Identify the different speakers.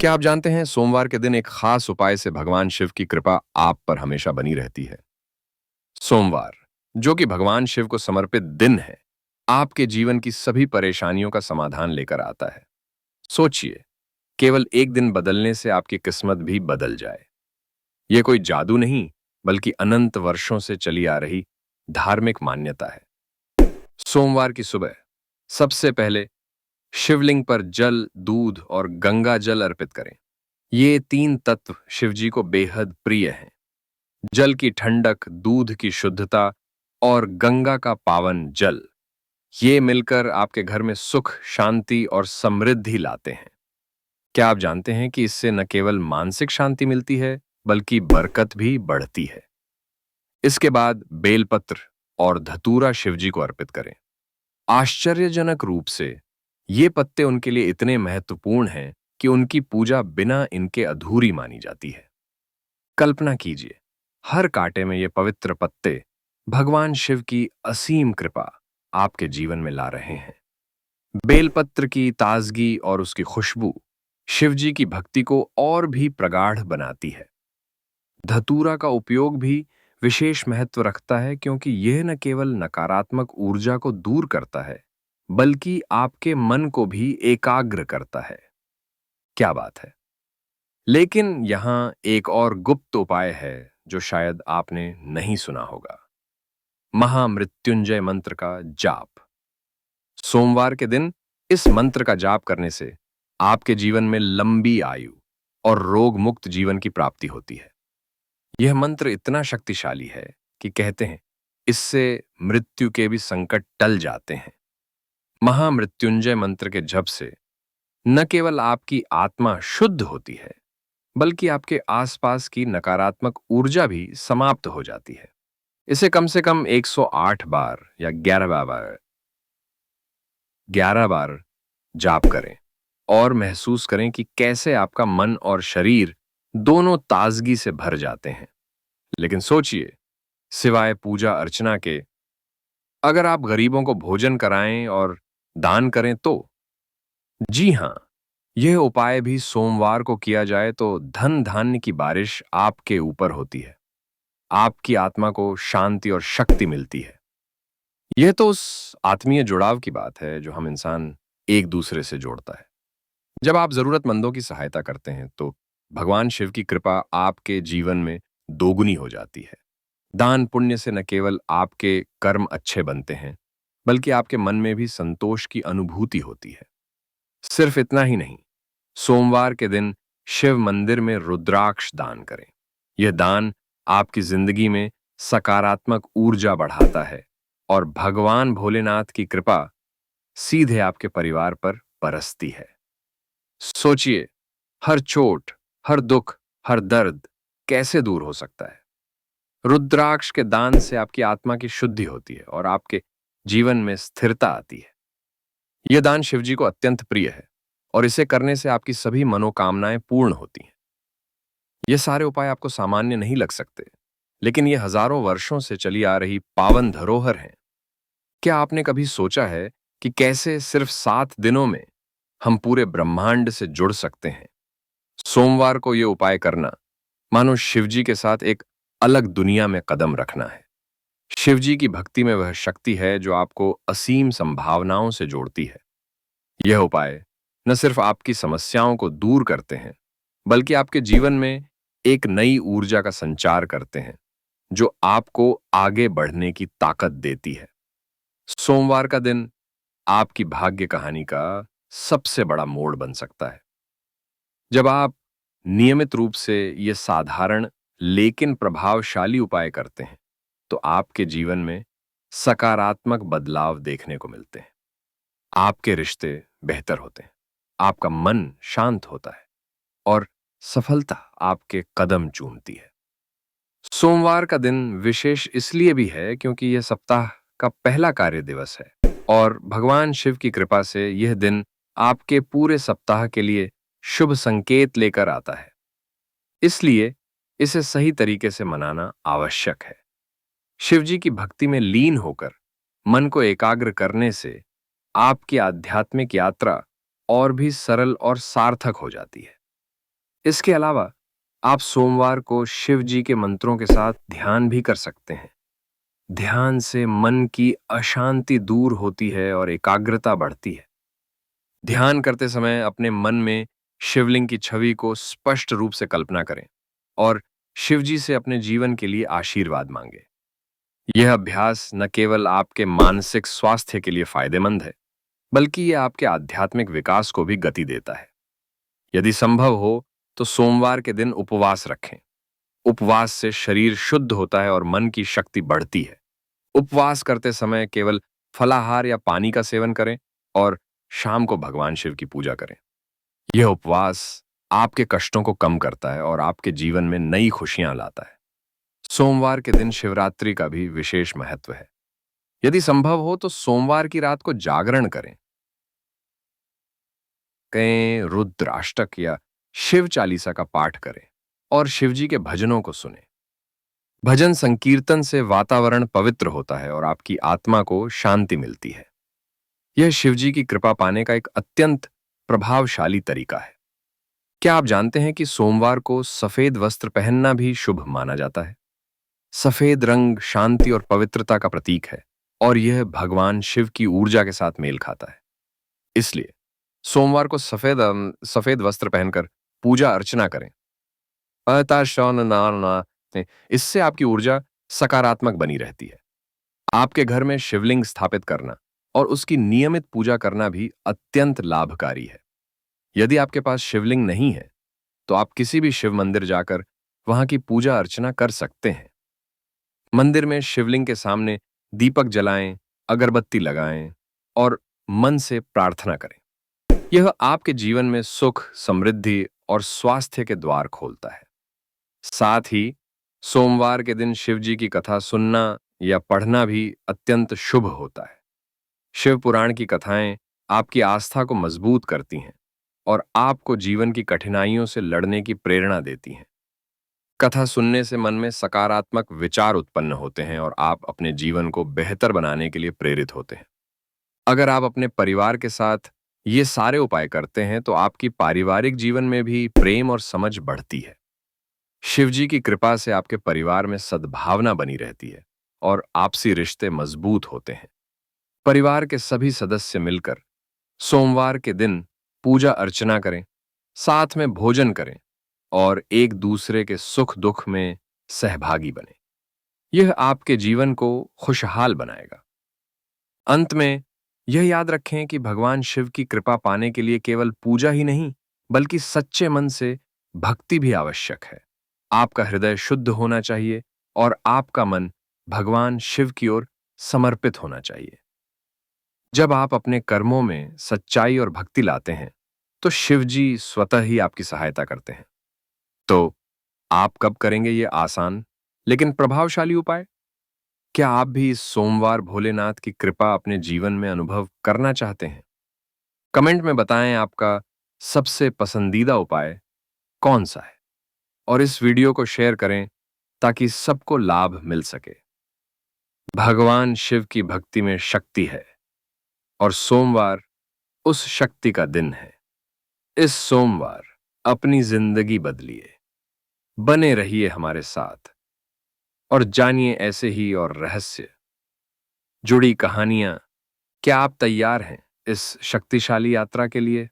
Speaker 1: क्या आप जानते हैं सोमवार के दिन एक खास उपाय से भगवान शिव की कृपा आप पर हमेशा बनी रहती है। सोमवार, जो कि भगवान शिव को समर्पित दिन है, आपके जीवन की सभी परेशानियों का समाधान लेकर आता है। सोचिए, केवल एक दिन बदलने से आपकी किस्मत भी बदल जाए। यह कोई जादू नहीं, बल्कि अनंत वर्षों से चली आ रही धार्मिक मान्यता है। सोमवार की सुबह सबसे पहले शिवलिंग पर जल, दूध और गंगा जल अर्पित करें। ये तीन तत्व शिवजी को बेहद प्रिय हैं। जल की ठंडक, दूध की शुद्धता और गंगा का पावन जल, ये मिलकर आपके घर में सुख, शांति और समृद्धि लाते हैं। क्या आप जानते हैं कि इससे न केवल मानसिक शांति मिलती है, बल्कि बरकत भी बढ़ती है। इसके बाद बेलपत्र और धतूरा शिवजी को अर्पित करें। आश्चर्यजनक रूप से ये पत्ते उनके लिए इतने महत्वपूर्ण हैं कि उनकी पूजा बिना इनके अधूरी मानी जाती है। कल्पना कीजिए, हर कांटे में ये पवित्र पत्ते भगवान शिव की असीम कृपा आपके जीवन में ला रहे हैं। बेलपत्र की ताजगी और उसकी खुशबू शिवजी की भक्ति को और भी प्रगाढ़ बनाती है। धतूरा का उपयोग भी विशेष महत्व रखता है, क्योंकि यह न केवल नकारात्मक ऊर्जा को दूर करता है, बल्कि आपके मन को भी एकाग्र करता है। क्या बात है। लेकिन यहां एक और गुप्त उपाय है जो शायद आपने नहीं सुना होगा। महामृत्युंजय मंत्र का जाप। सोमवार के दिन इस मंत्र का जाप करने से आपके जीवन में लंबी आयु और रोग मुक्त जीवन की प्राप्ति होती है। यह मंत्र इतना शक्तिशाली है कि कहते हैं इससे मृत्यु के भी संकट टल जाते हैं। महामृत्युंजय मंत्र के जप से न केवल आपकी आत्मा शुद्ध होती है, बल्कि आपके आसपास की नकारात्मक ऊर्जा भी समाप्त हो जाती है। इसे कम से कम 108 बार या 11 बार जाप करें और महसूस करें कि कैसे आपका मन और शरीर दोनों ताजगी से भर जाते हैं। लेकिन सोचिए, सिवाय पूजा अर्चना के, अगर आप गरीबों को भोजन कराएं और दान करें तो? जी हां, यह उपाय भी सोमवार को किया जाए तो धन धान्य की बारिश आपके ऊपर होती है। आपकी आत्मा को शांति और शक्ति मिलती है। यह तो उस आत्मीय जुड़ाव की बात है जो हम इंसान एक दूसरे से जोड़ता है। जब आप जरूरतमंदों की सहायता करते हैं तो भगवान शिव की कृपा आपके जीवन में दोगुनी हो जाती है। दान पुण्य से न केवल आपके कर्म अच्छे बनते हैं, बल्कि आपके मन में भी संतोष की अनुभूति होती है। सिर्फ इतना ही नहीं, सोमवार के दिन शिव मंदिर में रुद्राक्ष दान करें। यह दान आपकी जिंदगी में सकारात्मक ऊर्जा बढ़ाता है और भगवान भोलेनाथ की कृपा सीधे आपके परिवार पर बरसती है। सोचिए, हर चोट, हर दुख, हर दर्द कैसे दूर हो सकता है। रुद्राक्ष के दान से आपकी आत्मा की शुद्धि होती है और आपके जीवन में स्थिरता आती है। यह दान शिवजी को अत्यंत प्रिय है और इसे करने से आपकी सभी मनोकामनाएं पूर्ण होती हैं। ये सारे उपाय आपको सामान्य नहीं लग सकते, लेकिन ये हजारों वर्षों से चली आ रही पावन धरोहर हैं। क्या आपने कभी सोचा है कि कैसे सिर्फ 7 दिनों में हम पूरे ब्रह्मांड से जुड़ सकते हैं? सोमवार को यह उपाय करना मानो शिवजी के साथ एक अलग दुनिया में कदम रखना है। शिवजी की भक्ति में वह शक्ति है जो आपको असीम संभावनाओं से जोड़ती है। यह उपाय न सिर्फ आपकी समस्याओं को दूर करते हैं, बल्कि आपके जीवन में एक नई ऊर्जा का संचार करते हैं जो आपको आगे बढ़ने की ताकत देती है। सोमवार का दिन आपकी भाग्य कहानी का सबसे बड़ा मोड़ बन सकता है। जब आप नियमित रूप से ये साधारण लेकिन प्रभावशाली उपाय करते हैं, तो आपके जीवन में सकारात्मक बदलाव देखने को मिलते हैं। आपके रिश्ते बेहतर होते हैं, आपका मन शांत होता है और सफलता आपके कदम चूमती है। सोमवार का दिन विशेष इसलिए भी है क्योंकि यह सप्ताह का पहला कार्य दिवस है और भगवान शिव की कृपा से यह दिन आपके पूरे सप्ताह के लिए शुभ संकेत लेकर आता है। इसलिए इसे सही तरीके से मनाना आवश्यक है। शिवजी की भक्ति में लीन होकर मन को एकाग्र करने से आपकी आध्यात्मिक यात्रा और भी सरल और सार्थक हो जाती है। इसके अलावा आप सोमवार को शिव जी के मंत्रों के साथ ध्यान भी कर सकते हैं। ध्यान से मन की अशांति दूर होती है और एकाग्रता बढ़ती है। ध्यान करते समय अपने मन में शिवलिंग की छवि को स्पष्ट रूप से कल्पना करें और शिवजी से अपने जीवन के लिए आशीर्वाद मांगे। यह अभ्यास न केवल आपके मानसिक स्वास्थ्य के लिए फायदेमंद है, बल्कि यह आपके आध्यात्मिक विकास को भी गति देता है। यदि संभव हो तो सोमवार के दिन उपवास रखें। उपवास से शरीर शुद्ध होता है और मन की शक्ति बढ़ती है। उपवास करते समय केवल फलाहार या पानी का सेवन करें और शाम को भगवान शिव की पूजा करें। यह उपवास आपके कष्टों को कम करता है और आपके जीवन में नई खुशियां लाता है। सोमवार के दिन शिवरात्रि का भी विशेष महत्व है। यदि संभव हो तो सोमवार की रात को जागरण करें, कहीं रुद्र अष्टक या शिव चालीसा का पाठ करें और शिवजी के भजनों को सुने। भजन संकीर्तन से वातावरण पवित्र होता है और आपकी आत्मा को शांति मिलती है। यह शिवजी की कृपा पाने का एक अत्यंत प्रभावशाली तरीका है। क्या आप जानते हैं कि सोमवार को सफेद वस्त्र पहनना भी शुभ माना जाता है? सफेद रंग शांति और पवित्रता का प्रतीक है और यह भगवान शिव की ऊर्जा के साथ मेल खाता है। इसलिए सोमवार को सफेद वस्त्र पहनकर पूजा अर्चना करें। इससे आपकी ऊर्जा सकारात्मक बनी रहती है। आपके घर में शिवलिंग स्थापित करना और उसकी नियमित पूजा करना भी अत्यंत लाभकारी है। यदि आपके पास शिवलिंग नहीं है, तो आप किसी भी शिव मंदिर जाकर वहां की पूजा अर्चना कर सकते हैं। मंदिर में शिवलिंग के सामने दीपक जलाएं, अगरबत्ती लगाएं और मन से प्रार्थना करें। यह आपके जीवन में सुख, समृद्धि और स्वास्थ्य के द्वार खोलता है। साथ ही सोमवार के दिन शिव जी की कथा सुनना या पढ़ना भी अत्यंत शुभ होता है। शिव पुराण की कथाएं आपकी आस्था को मजबूत करती हैं और आपको जीवन की कठिनाइयों से लड़ने की प्रेरणा देती हैं। कथा सुनने से मन में सकारात्मक विचार उत्पन्न होते हैं और आप अपने जीवन को बेहतर बनाने के लिए प्रेरित होते हैं। अगर आप अपने परिवार के साथ ये सारे उपाय करते हैं तो आपकी पारिवारिक जीवन में भी प्रेम और समझ बढ़ती है। शिवजी की कृपा से आपके परिवार में सद्भावना बनी रहती है और आपसी रिश्ते मजबूत होते हैं। परिवार के सभी सदस्य मिलकर सोमवार के दिन पूजा अर्चना करें, साथ में भोजन करें और एक दूसरे के सुख दुख में सहभागी बने। यह आपके जीवन को खुशहाल बनाएगा। अंत में यह याद रखें कि भगवान शिव की कृपा पाने के लिए केवल पूजा ही नहीं, बल्कि सच्चे मन से भक्ति भी आवश्यक है। आपका हृदय शुद्ध होना चाहिए और आपका मन भगवान शिव की ओर समर्पित होना चाहिए। जब आप अपने कर्मों में सच्चाई और भक्ति लाते हैं, तो शिव जी स्वतः ही आपकी सहायता करते हैं। तो आप कब करेंगे ये आसान लेकिन प्रभावशाली उपाय? क्या आप भी इस सोमवार भोलेनाथ की कृपा अपने जीवन में अनुभव करना चाहते हैं? कमेंट में बताएं आपका सबसे पसंदीदा उपाय कौन सा है और इस वीडियो को शेयर करें ताकि सबको लाभ मिल सके। भगवान शिव की भक्ति में शक्ति है और सोमवार उस शक्ति का दिन है। इस सोमवार अपनी जिंदगी बदलिए, बने रहिए हमारे साथ और जानिए ऐसे ही और रहस्य जुड़ी कहानियां। क्या आप तैयार हैं इस शक्तिशाली यात्रा के लिए?